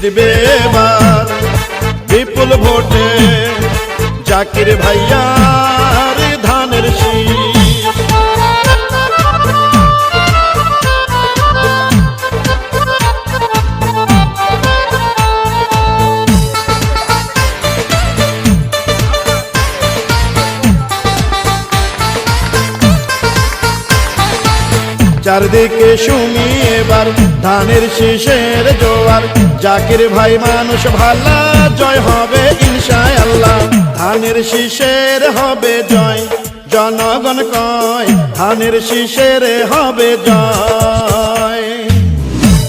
জিতবে এবার বিপুল ভোটে জাকির ভাইয়ার ধানের শীষ। চারদিকে শুনি এবার ধানের শীষের জোয়ার, জাকির ভাই মানুষ ভালা, জয় হবে ইনশাআল্লাহ। ধানের শীষের হবে জয়, জনগণ কয় ধানের শীষের হবে জয়।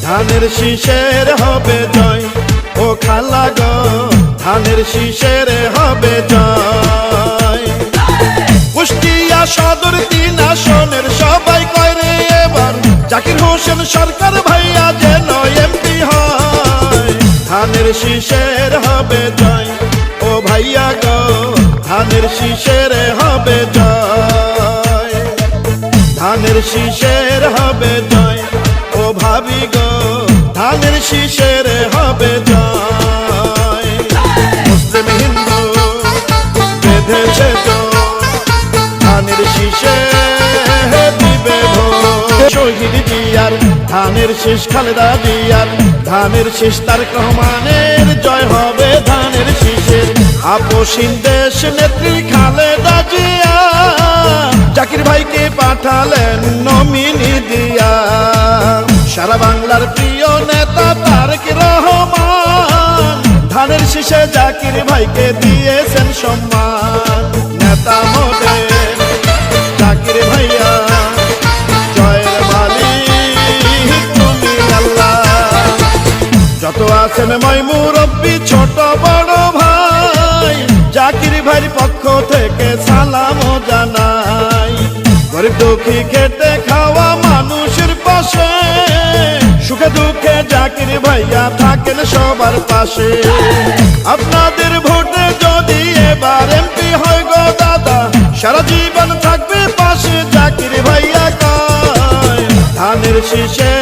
ধানের শীষের হবে জয়, ও খালা গো ধানের শীষের হবে জয়। কুষ্টিয়া সদর 3 আসনের সবাই কয় রে এবার জাকির হোসেন সরকার ভাইয়া যেন এমপি হয়। ধানের শীষের হবে জয়, ও ভাইয়া গো ধানের শীষের হবে জয়। ধানের শীষের হবে জয়, ও ভাবি গো ধানের শীষের হবে জয়। মুসলিম হিন্দু বেঁধেছে ধানের শীষে দিবে ভোট। শহীদ জিয়ার ধানের শীষ, খালেদা জিয়ার ধানের শীষ, তারেক রহমানের জয় হবে ধানের শীষের। আপসীন দেশ নেত্রী খালেদা জিয়া জাকির ভাইকে পাঠালেন নমিনি দিয়া। সারা বাংলার প্রিয় নেতা তারেক রহমান ধানের শীষে জাকির ভাইকে দিয়েছেন সম্মান। নেতা মোদের জাকির ভাইয়া জয়ের মালিক তুমি আল্লাহ। যত আছেন মই মুরব্বি ছোট বড় ভাই, জাকির ভাইয়ের পক্ষ থেকে সালাম জানাই। গরিব দুঃখী খেটে খাওয়া মানুষের পাশে, সুখে দুঃখে জাকির ভাইয়া থাকেন সবার পাশে। আপনাদের ভোটে যদি এবার এমপি হয় গো দাদা, সারা জীবন থাকবে পাশে জাকির ভাইয়া কয় ধানের শীষে।